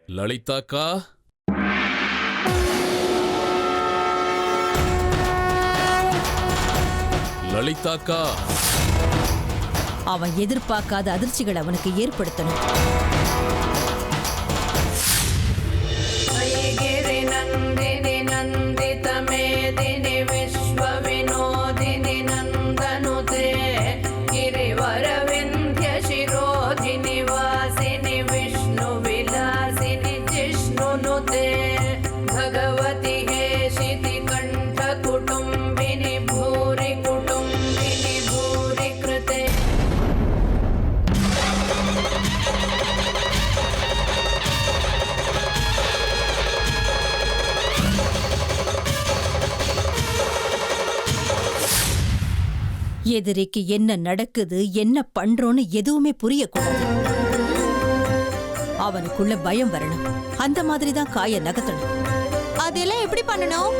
லலிதாக்கா, லலிதாக்கா. அவன் எதிர்பார்க்காத அதிர்ச்சிகள் அவனுக்கு ஏற்படுத்தணும். எதிரிக்கு என்ன நடக்குது, என்ன பண்றோன்னு எதுவுமே புரியக்கூடாது. அவனுக்குள்ள பயம் வரணும். அந்த மாதிரிதான் காய நகர்த்தணும். அதெல்லாம் எப்படி பண்ணணும்?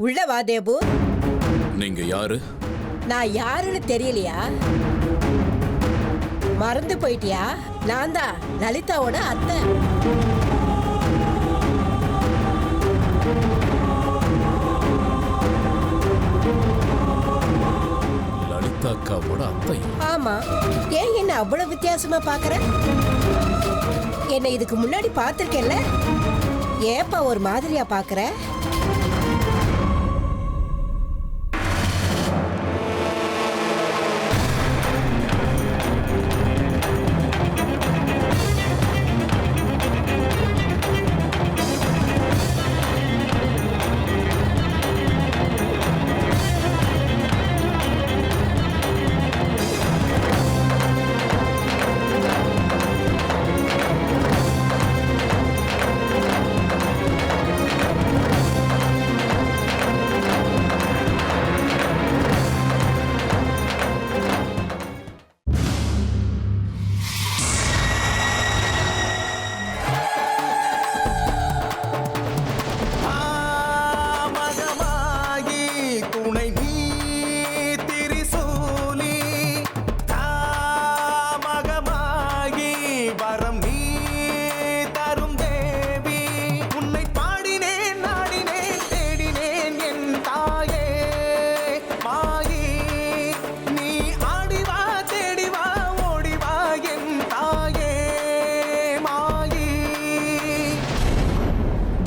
உள்ள வா தேபு. நீங்க யாரு? நான் யாருன்னு தெரியலையா? மறந்து போயிட்டியா? நான் தான் லலிதாவோட அத்தை. லலிதாக்காவோட அத்தை? ஆமா. ஏன் என்ன அவ்வளவு வித்தியாசமா பாக்குற? என்ன இதுக்கு முன்னாடி பாத்திருக்கேன்ல? ஏப்பா ஒரு மாதிரியா பாக்குற?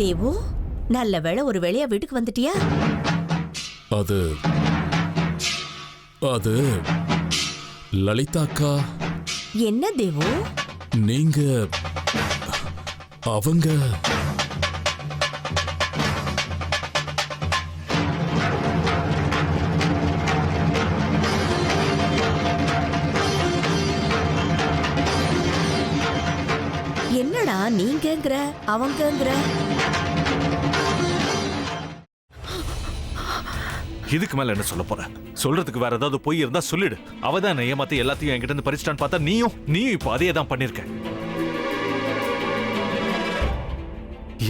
தேவு, நல்ல வேளை ஒரு வேளையா வீட்டுக்கு வந்துட்டியா? அது அது லலிதாக்கா. என்ன தேவு? நீங்க அவங்க என்னடா நீங்கங்கிற அவங்கங்கிற? இதுக்கு மேல என்ன சொல்ல போற? சொல்றதுக்கு வேற ஏதாவது பொய் இருந்தா சொல்லிடு. அவதான் என்ன ஏமாத்தி எல்லாத்தையும் என்கிட்ட இருந்து பறிச்சிட்டான்னு பார்த்தா நீயும் இப்ப அதே தான் பண்ணிருக்க.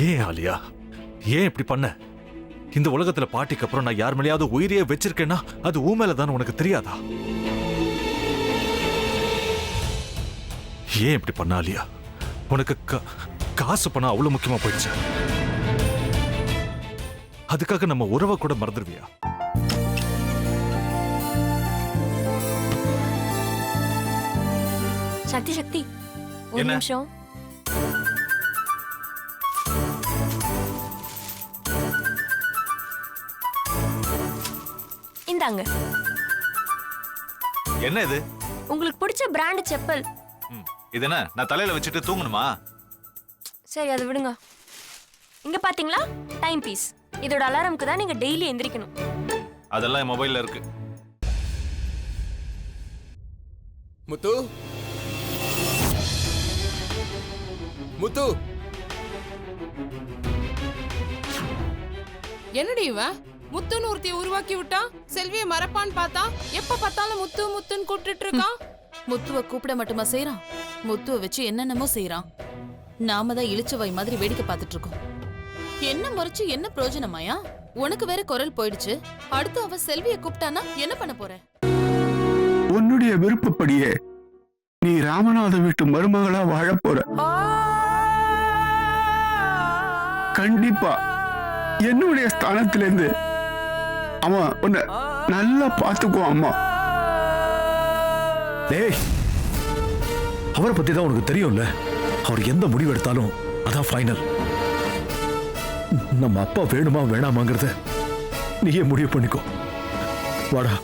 ஏன் ஆலியா, ஏன் இப்படி பண்ண? இந்த உலகத்துல பாட்டிக்கு அப்புறம் நான் யார் மேலேயாவது உயிரையே வச்சிருக்கேன்னா அது ஊ மேலதான் உனக்கு தெரியாதா? ஏன் இப்படி பண்ண ஆலியா? உனக்கு காசு பணம் அவ்வளவு முக்கியமா போயிடுச்சு. அதுக்காக நம்ம உறவை கூட மறந்துடுவியா? சக்தி சக்தி, ஒரு நிமிஷம். இந்தாங்க. என்ன இது? உங்களுக்கு பிடிச்ச பிராண்ட் செப்பல். இது என்ன நான் தலையில வச்சுட்டு தூங்கணுமா? சரி, அதை விடுங்க. இங்க பாத்தீங்களா, டைம் பீஸ். இதோட அலாரம்க்கு தான் நீங்க டெய்லி எந்திரிக்கணும். அதெல்லாம் என் மொபைல்ல இருக்கு. முத்து, முத்து, என்னடி இவன் முத்துன்னு ஒருத்தைய உருவாக்கி விட்டான். செல்வியை மறப்பான்னு பார்த்தா எப்ப பார்த்தாலும் முத்து முத்துன்னு கூப்பிட்டு இருக்கான். முத்துவை கூப்பிட மட்டுமா செய்யறான்? முத்துவை வச்சு என்னென்னமோ செய்யறான். நாம தான் இழிச்சவாய் மாதிரி வேடிக்கை பார்த்துட்டு இருக்கோம். என்ன முறைச்சு என்ன பிரயோஜனமாயா? உனக்கு வேற குரல் போயிடுச்சு. அடுத்து அவ செல்விய கூப்பிட்டானா என்ன பண்ண போற? உன்னுடைய விருப்பப்படியே நீ ராமநாத வீட்டு மருமகளா வாழ போற. கண்டிப்பா என்னுடைய ஸ்தானத்திலிருந்து அவன் உன்னை நல்லா பார்த்துக்குவான் அம்மா. டேய், அவரை பத்தி தான் உனக்கு தெரியும்ல. அவர் எந்த முடிவு எடுத்தாலும் அதான் ஃபைனல். நம்ம அப்பா வேணுமா வேணாமாங்கிறத நீயே முடிவு பண்ணிக்கோ. வாடா.